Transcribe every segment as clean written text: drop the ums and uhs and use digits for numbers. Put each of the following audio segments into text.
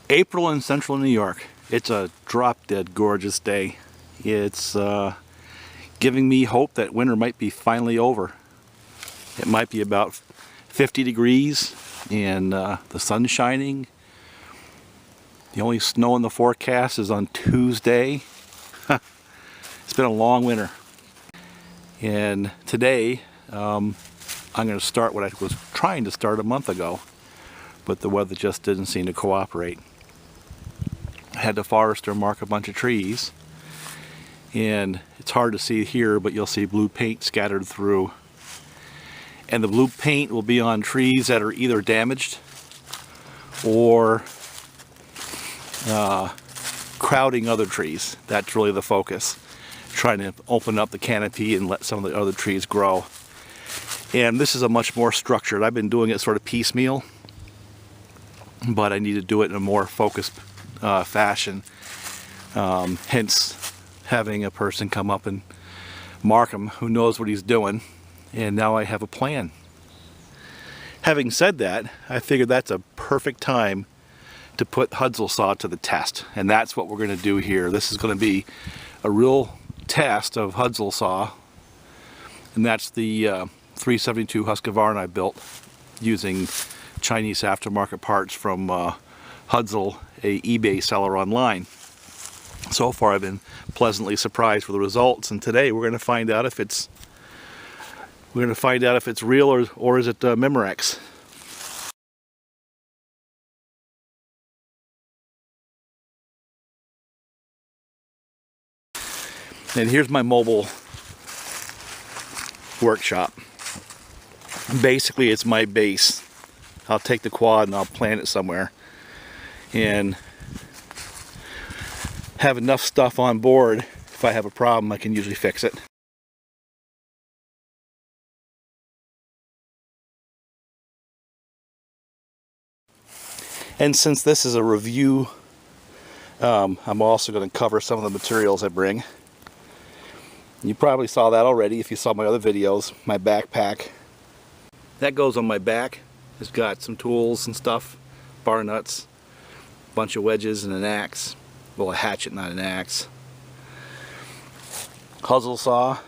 April in central New York. It's a drop-dead gorgeous day. It's giving me hope that winter might be finally over. It might be about 50 degrees and the sun's shining. The only snow in the forecast is on Tuesday. It's been a long winter. And today I'm going to start what I was trying to start a month ago, but the weather just didn't seem to cooperate. I had the forester mark a bunch of trees, and it's hard to see here, but you'll see blue paint scattered through. And the blue paint will be on trees that are either damaged or crowding other trees. That's really the focus. Trying to open up the canopy and let some of the other trees grow. And this is a much more structured. I've been doing it sort of piecemeal, but I need to do it in a more focused fashion. Hence having a person come up and mark him who knows what he's doing. And now I have a plan. Having said that, I figured that's a perfect time to put Huztl saw to the test. And that's what we're going to do here. This is going to be a real test of Huztl saw. And that's the 372 Husqvarna I built using Chinese aftermarket parts from Huztl, a eBay seller online. So far I've been pleasantly surprised with the results, and today we're going to find out if it's real or is it Memorex. And here's my mobile workshop. Basically it's my base. I'll take the quad and I'll plant it somewhere and have enough stuff on board. If I have a problem, I can usually fix it. And since this is a review, I'm also going to cover some of the materials I bring. You probably saw that already if you saw my other videos. My backpack. That goes on my back. It's got some tools and stuff, bar nuts, a bunch of wedges and an axe. Well, a hatchet, not an axe. Huztl saw.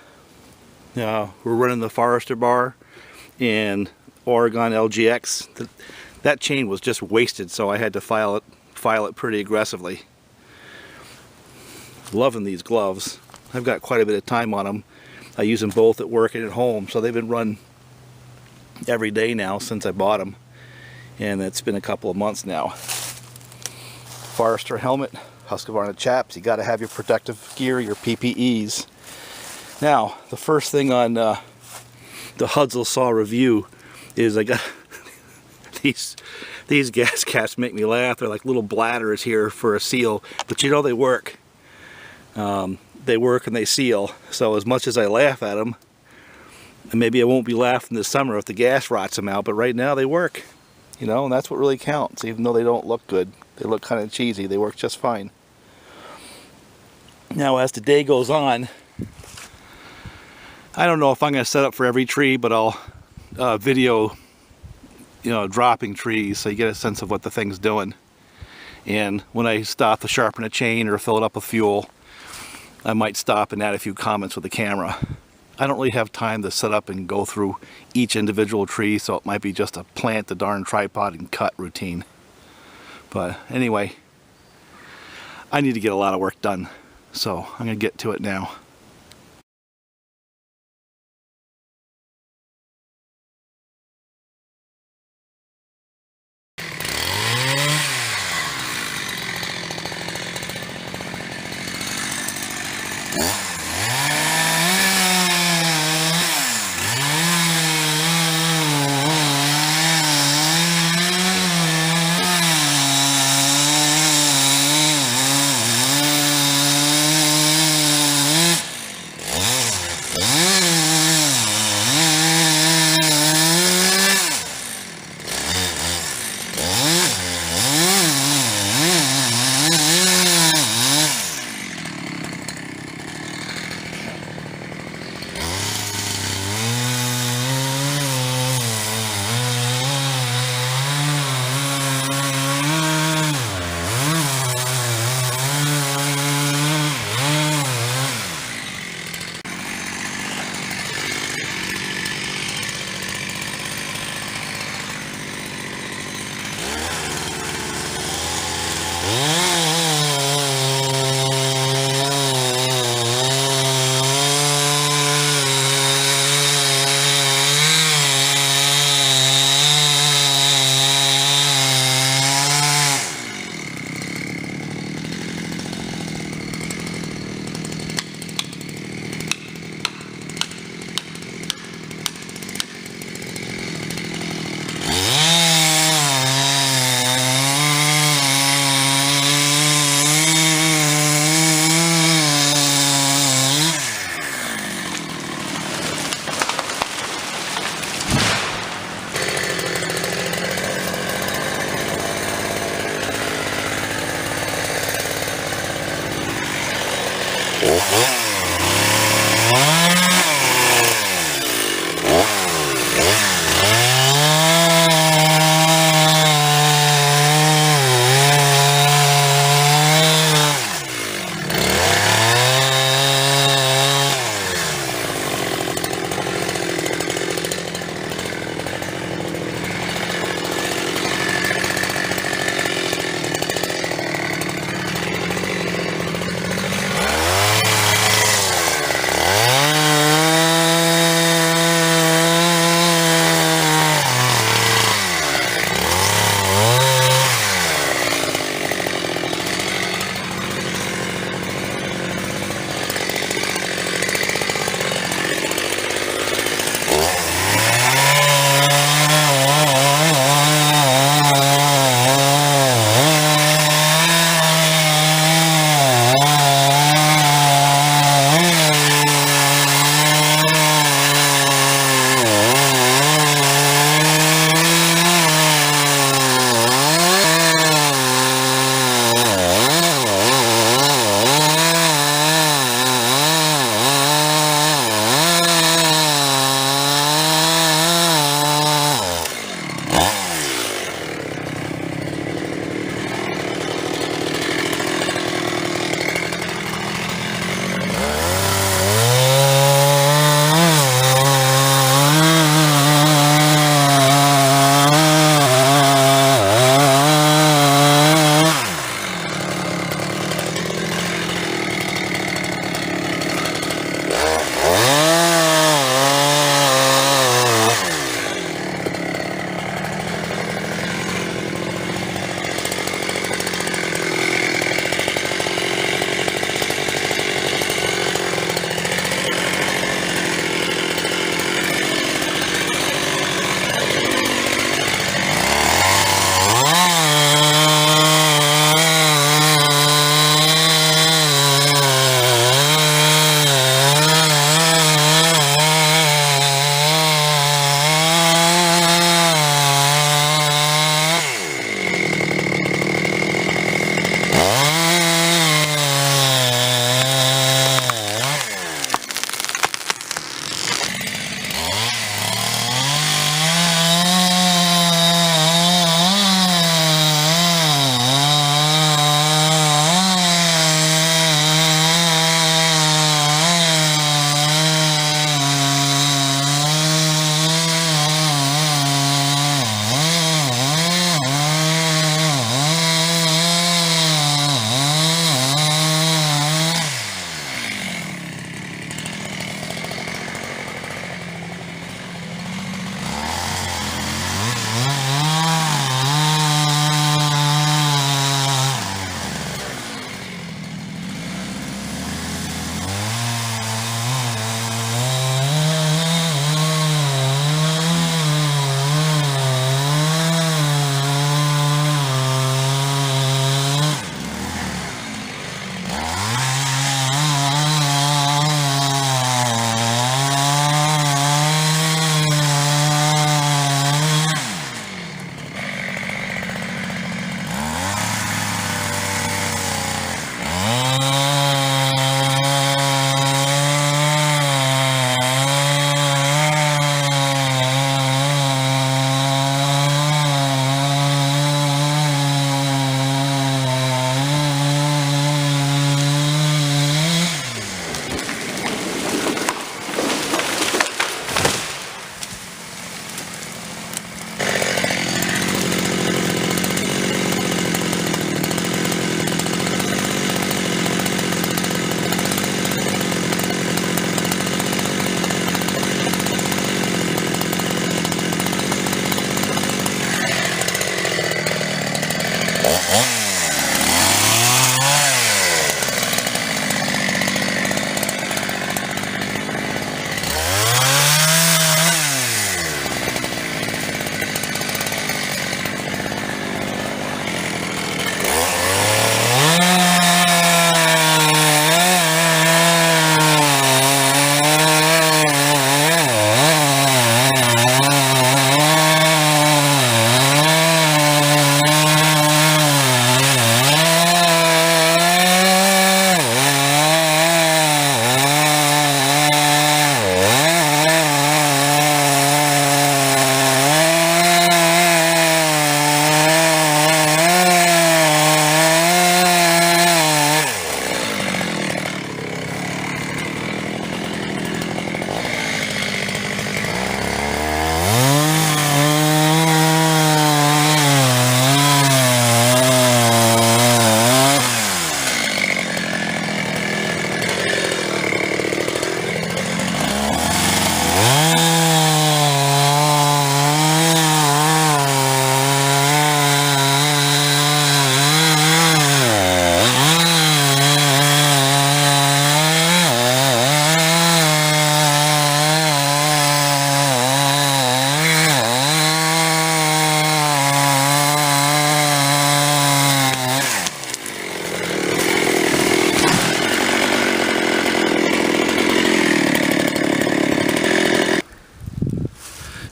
We're running the Forester bar and Oregon LGX. That chain was just wasted, so I had to file it pretty aggressively. Loving these gloves. I've got quite a bit of time on them. I use them both at work and at home, so they've been run every day now since I bought them, and it's been a couple of months now. Forester helmet, Husqvarna chaps. You got to have your protective gear, your PPEs. Now, the first thing on the Huztl saw review is I got these gas caps make me laugh. They're like little bladders here for a seal, but you know they work. They work and they seal. So as much as I laugh at them, and maybe I won't be laughing this summer if the gas rots them out, but right now they work. You know, and that's what really counts. Even though they don't look good, they look kind of cheesy, they work just fine. Now as the day goes on, I don't know if I'm going to set up for every tree, but I'll video, you know, dropping trees so you get a sense of what the thing's doing. And when I stop to sharpen a chain or fill it up with fuel, I might stop and add a few comments with the camera. I don't really have time to set up and go through each individual tree, so it might be just a plant the darn tripod and cut routine. But anyway, I need to get a lot of work done, so I'm going to get to it now.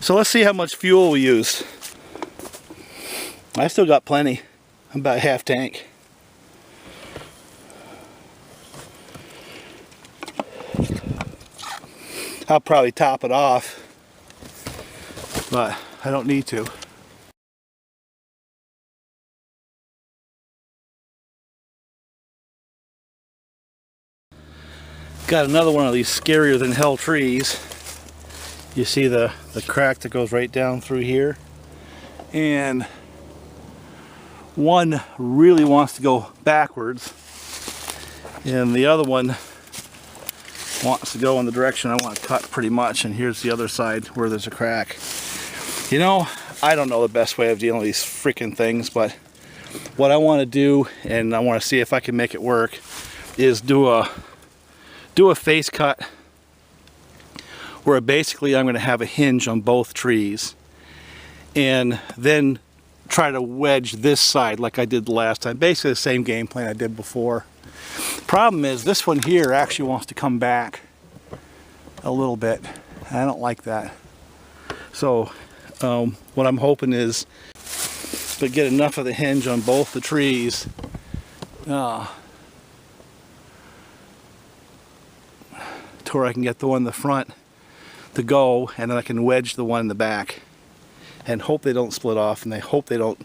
So let's see how much fuel we used. I still got plenty. I'm about half tank. I'll probably top it off, but I don't need to. Got another one of these scarier than hell trees. You see the crack that goes right down through here, and one really wants to go backwards and the other one wants to go in the direction I want to cut pretty much. And here's the other side where there's a crack. You know, I don't know the best way of dealing with these freaking things, but what I want to do, and I want to see if I can make it work, is do a face cut where basically I'm going to have a hinge on both trees, and then try to wedge this side like I did last time. Basically the same game plan I did before. Problem is, this one here actually wants to come back a little bit. I don't like that. So what I'm hoping is to get enough of the hinge on both the trees to where I can get the one in the front to go, and then I can wedge the one in the back and hope they don't split off, and I hope they don't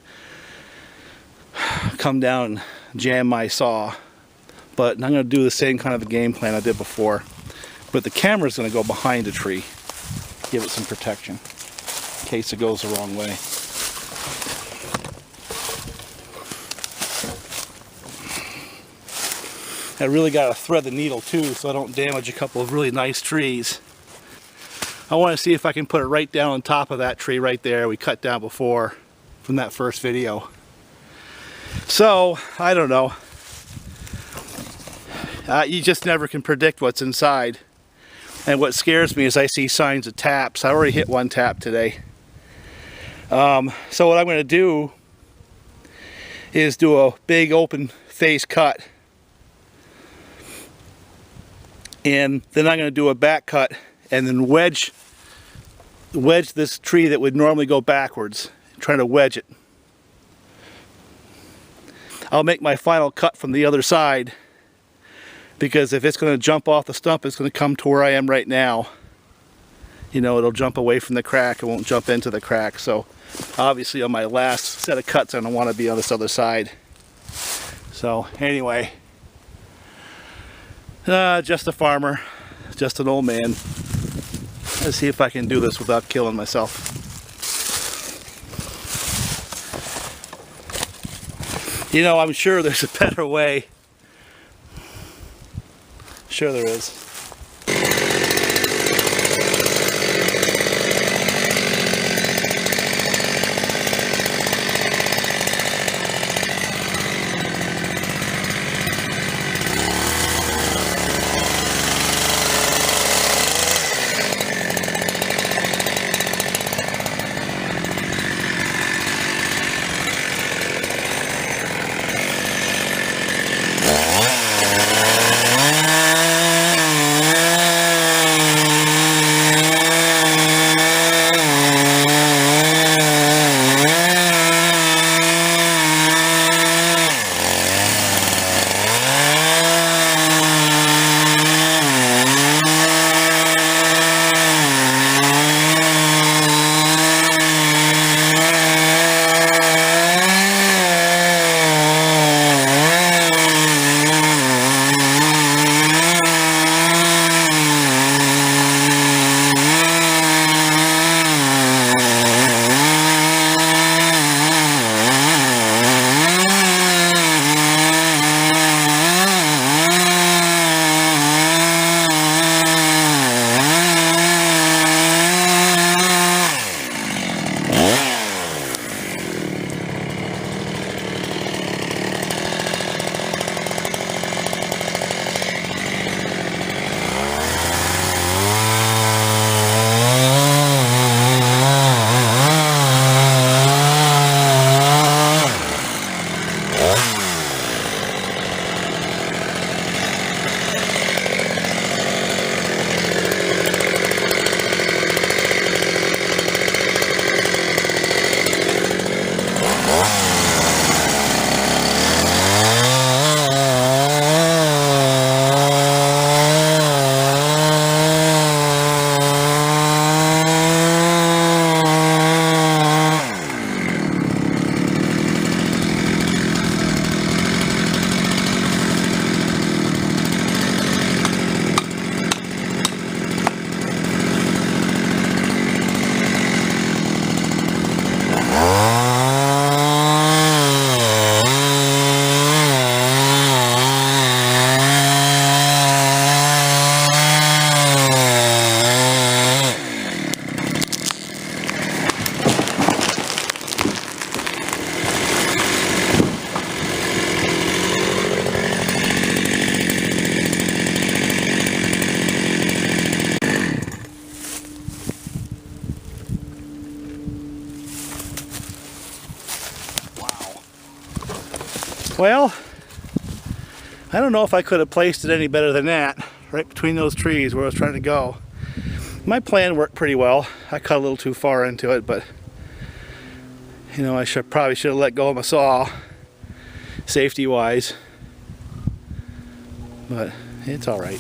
come down and jam my saw. But I'm going to do the same kind of a game plan I did before, but the camera's going to go behind a tree, give it some protection in case it goes the wrong way. I really got to thread the needle too so I don't damage a couple of really nice trees. I want to see if I can put it right down on top of that tree right there we cut down before from that first video. So, I don't know. You just never can predict what's inside. And what scares me is I see signs of taps. I already hit one tap today. So what I'm going to do is do a big open face cut. And then I'm going to do a back cut and then wedge this tree that would normally go backwards, trying to wedge it. I'll make my final cut from the other side, because if it's going to jump off the stump, it's going to come to where I am right now. You know, it'll jump away from the crack, it won't jump into the crack. So obviously on my last set of cuts, I don't want to be on this other side. So anyway, just a farmer, just an old man. Let's see if I can do this without killing myself. You know, I'm sure there's a better way. Sure there is. Well, I don't know if I could have placed it any better than that, right between those trees where I was trying to go. My plan worked pretty well. I cut a little too far into it, but you know, I probably should have let go of my saw, safety wise, but it's all right.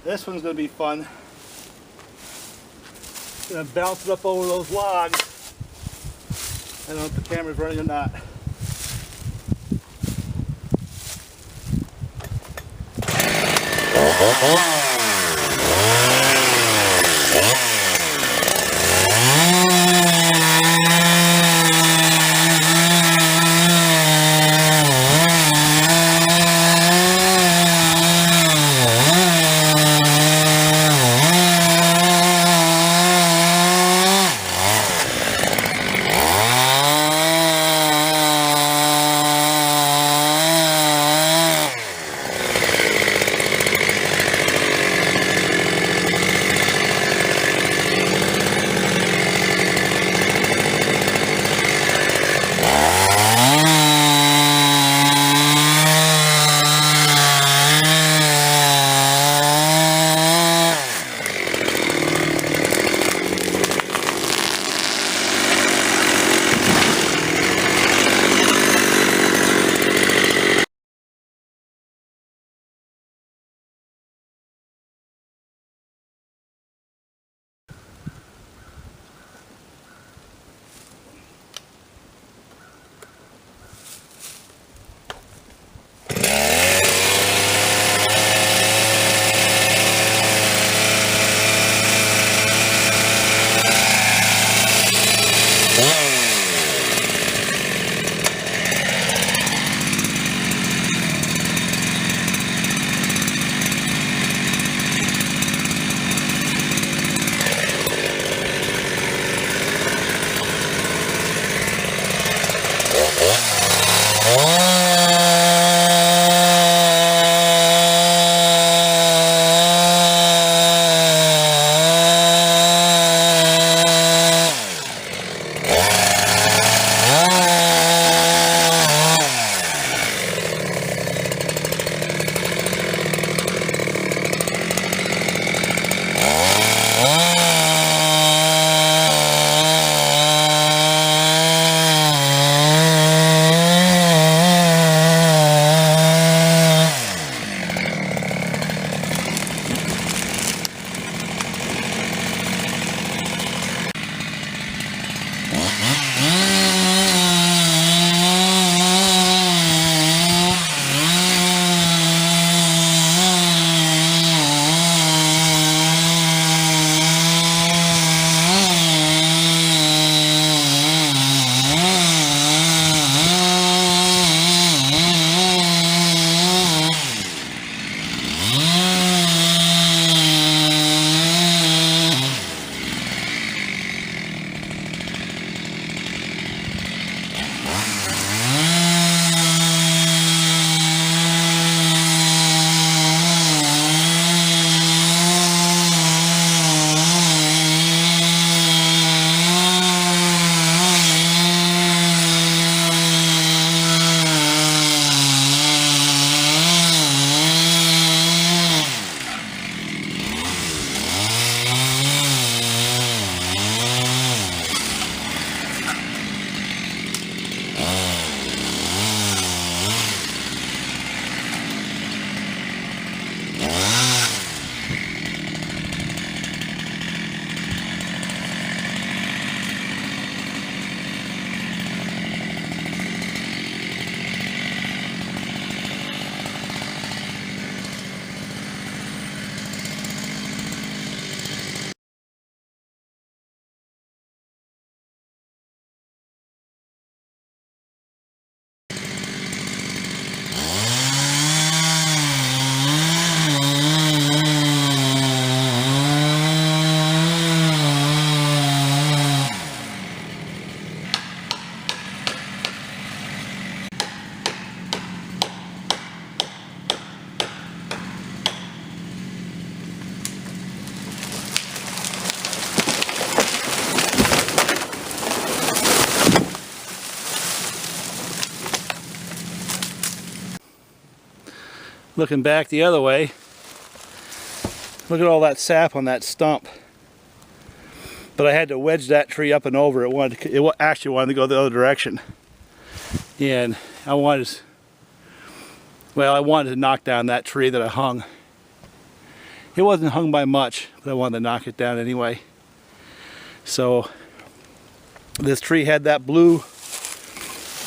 This one's going to be fun. Going to bounce it up over those logs. I don't know if the camera's running or not. Looking back the other way, look at all that sap on that stump. But I had to wedge that tree up and over. It actually wanted to go the other direction. And I wanted to knock down that tree that I hung. It wasn't hung by much, but I wanted to knock it down anyway. So this tree had that blue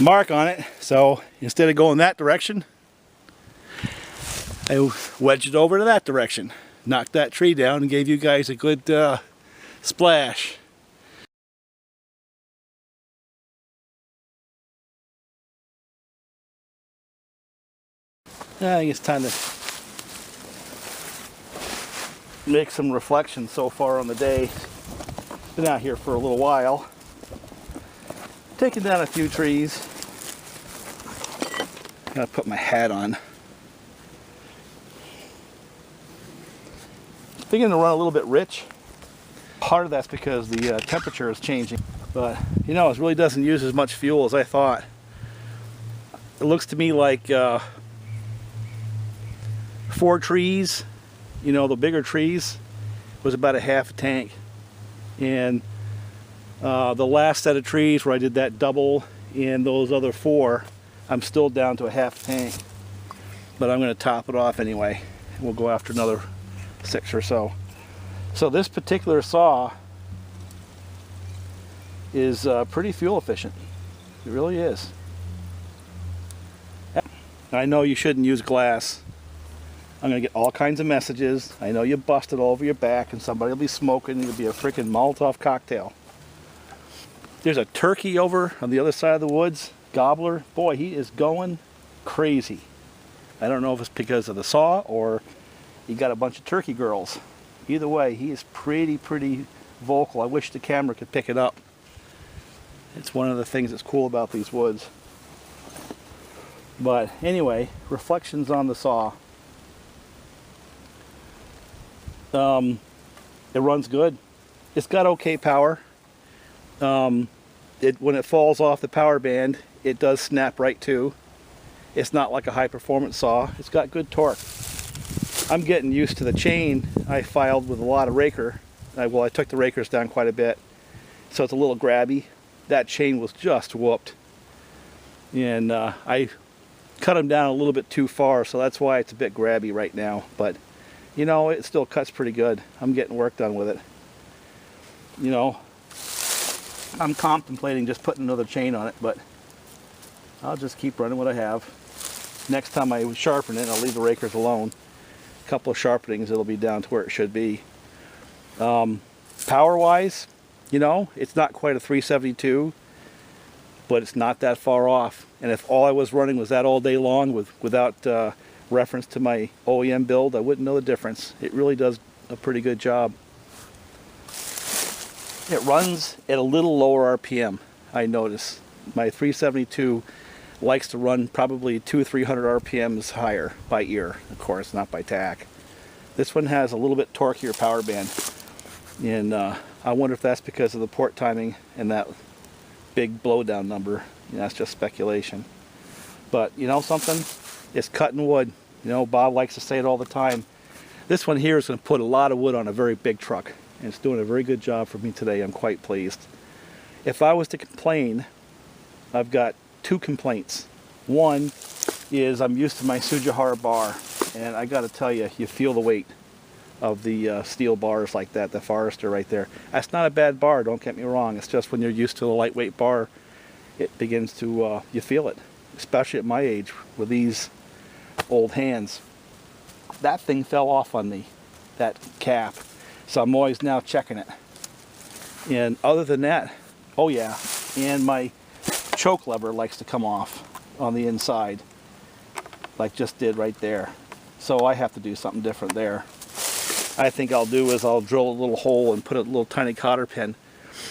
mark on it, so instead of going that direction, I wedged it over to that direction, knocked that tree down, and gave you guys a good splash. I think it's time to make some reflections so far on the day. Been out here for a little while, taking down a few trees. Gotta put my hat on. It's beginning to run a little bit rich. Part of that's because the temperature is changing, but you know, it really doesn't use as much fuel as I thought. It looks to me like 4 trees, you know, the bigger trees, was about a half a tank. And the last set of trees where I did that double and those other 4, I'm still down to a half tank. But I'm going to top it off anyway. We'll go after another 6 or so. So this particular saw is pretty fuel efficient. It really is. I know you shouldn't use glass. I'm going to get all kinds of messages. I know you busted all over your back and somebody will be smoking. It'll be a freaking Molotov cocktail. There's a turkey over on the other side of the woods. Gobbler. Boy, he is going crazy. I don't know if it's because of the saw or he got a bunch of turkey girls. Either way, he is pretty vocal. I wish the camera could pick it up. It's one of the things that's cool about these woods. But anyway, reflections on the saw. It runs good. It's got okay power. When it falls off the power band, it does snap right to. It's not like a high performance saw. It's got good torque. I'm getting used to the chain I filed with a lot of raker. Well, I took the rakers down quite a bit, so it's a little grabby. That chain was just whooped. And I cut them down a little bit too far, so that's why it's a bit grabby right now. But you know, it still cuts pretty good. I'm getting work done with it. You know, I'm contemplating just putting another chain on it, but I'll just keep running what I have. Next time I sharpen it, I'll leave the rakers alone. A couple of sharpenings, it'll be down to where it should be. Power-wise, you know, it's not quite a 372, but it's not that far off. And if all I was running was that all day long without reference to my OEM build, I wouldn't know the difference. It really does a pretty good job. It runs at a little lower RPM, I notice. My 372 likes to run probably 200-300 RPMs higher by ear, of course, not by tack. This one has a little bit torqueier power band, and I wonder if that's because of the port timing and that big blowdown number. You know, that's just speculation. But you know something? It's cutting wood. You know, Bob likes to say it all the time. This one here is going to put a lot of wood on a very big truck, and it's doing a very good job for me today. I'm quite pleased. If I was to complain, I've got 2 complaints. One is I'm used to my Sujihara bar, and I got to tell you, you feel the weight of the steel bars like that, the Forester right there. That's not a bad bar, don't get me wrong. It's just when you're used to a lightweight bar, it begins to, you feel it, especially at my age with these old hands. That thing fell off on me, that cap, so I'm always now checking it. And other than that, oh yeah, and my choke lever likes to come off on the inside, like just did right there. So I have to do something different there. I think I'll do is I'll drill a little hole and put a little tiny cotter pin.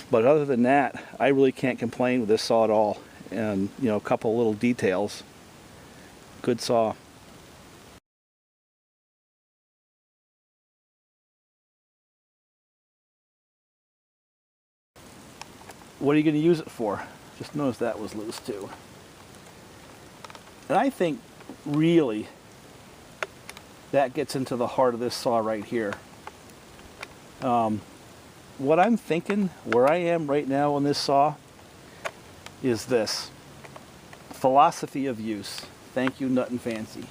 But other than that, I really can't complain with this saw at all. And you know, a couple of little details. Good saw. What are you going to use it for? Just noticed that was loose too. And I think really that gets into the heart of this saw right here. What I'm thinking, where I am right now on this saw, is this. Philosophy of use. Thank you, Nut and Fancy.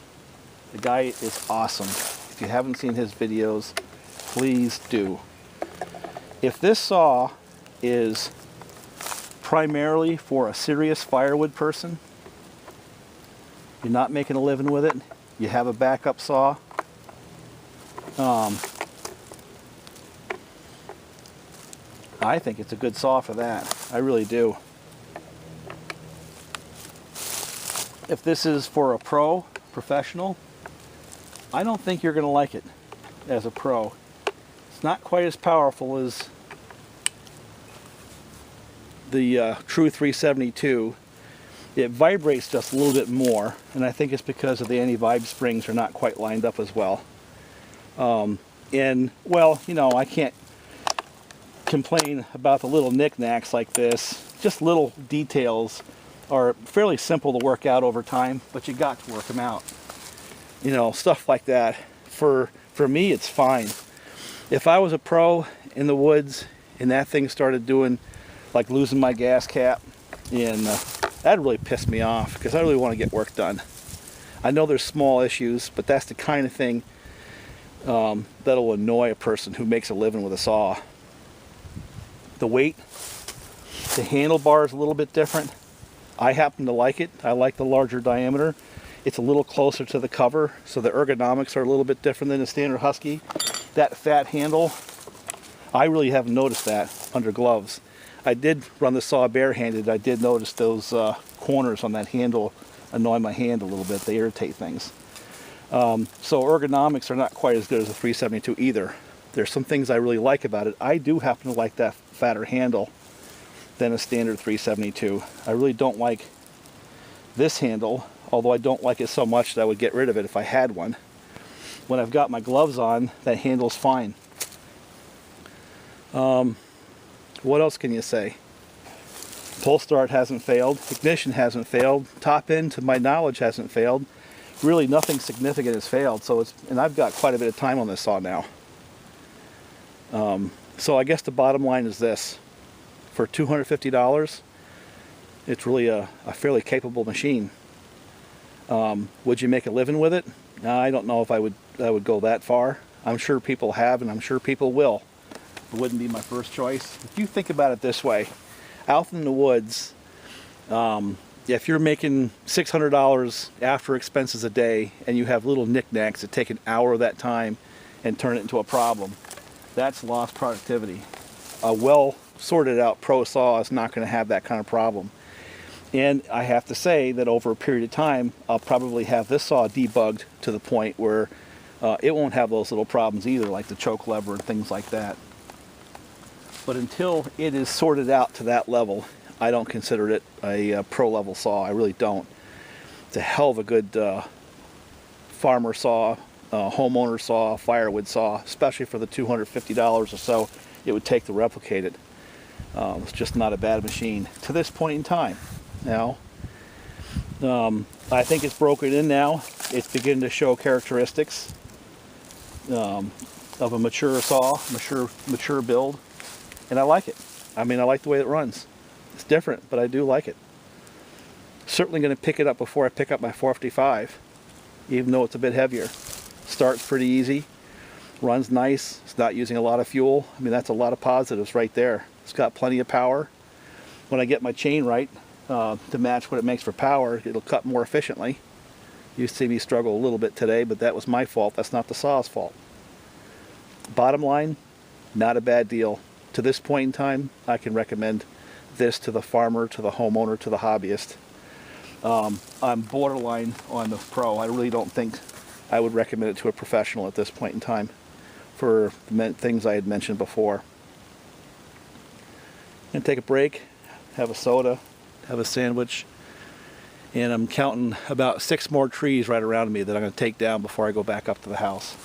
The guy is awesome. If you haven't seen his videos, please do. If this saw is primarily for a serious firewood person, you're not making a living with it, you have a backup saw, I think it's a good saw for that. I really do. If this is for a professional, I don't think you're going to like it as a pro. It's not quite as powerful as the True 372. It vibrates just a little bit more, and I think it's because of the anti-vibe springs are not quite lined up as well. And, well, you know, I can't complain about the little knickknacks like this. Just little details are fairly simple to work out over time, but you got to work them out. You know, stuff like that. For me, it's fine. If I was a pro in the woods and that thing started doing, like losing my gas cap, and that'd really piss me off, because I really want to get work done. I know there's small issues, but that's the kind of thing that'll annoy a person who makes a living with a saw. The weight, the handlebar is a little bit different. I happen to like it. I like the larger diameter. It's a little closer to the cover, so the ergonomics are a little bit different than a standard Husky. That fat handle, I really haven't noticed that under gloves. I did run the saw barehanded. I did notice those corners on that handle annoy my hand a little bit. They irritate things. So ergonomics are not quite as good as a 372 either. There's some things I really like about it. I do happen to like that fatter handle than a standard 372. I really don't like this handle, although I don't like it so much that I would get rid of it if I had one. When I've got my gloves on, that handle's fine. What else can you say? Pull start hasn't failed. Ignition hasn't failed. Top end, to my knowledge, hasn't failed. Really nothing significant has failed. And I've got quite a bit of time on this saw now. So I guess the bottom line is this. For $250, it's really a fairly capable machine. Would you make a living with it? I don't know if I would go that far. I'm sure people have, and I'm sure people will. It wouldn't be my first choice. If you think about it this way, out in the woods, if you're making $600 after expenses a day, and you have little knickknacks that take an hour of that time and turn it into a problem, that's lost productivity. A well sorted out pro saw is not going to have that kind of problem. And I have to say that over a period of time, I'll probably have this saw debugged to the point where it won't have those little problems either, like the choke lever and things like that. But until it is sorted out to that level, I don't consider it a pro level saw. I really don't. It's a hell of a good farmer saw, homeowner saw, firewood saw, especially for the $250 or so it would take to replicate it. It's just not a bad machine to this point in time. Now, I think it's broken in now. It's beginning to show characteristics of a mature saw, mature build, and I like it. I mean, I like the way it runs. It's different, but I do like it. Certainly going to pick it up before I pick up my 455, even though it's a bit heavier. Starts pretty easy, runs nice, it's not using a lot of fuel. I mean, that's a lot of positives right there. It's got plenty of power. When I get my chain right to match what it makes for power, it'll cut more efficiently. You see me struggle a little bit today, but that was my fault. That's not the saw's fault. Bottom line, not a bad deal. To this point in time, I can recommend this to the farmer, to the homeowner, to the hobbyist. I'm borderline on the pro. I really don't think I would recommend it to a professional at this point in time for the things I had mentioned before. I'm going to take a break, have a soda, have a sandwich, and I'm counting about 6 more trees right around me that I'm going to take down before I go back up to the house.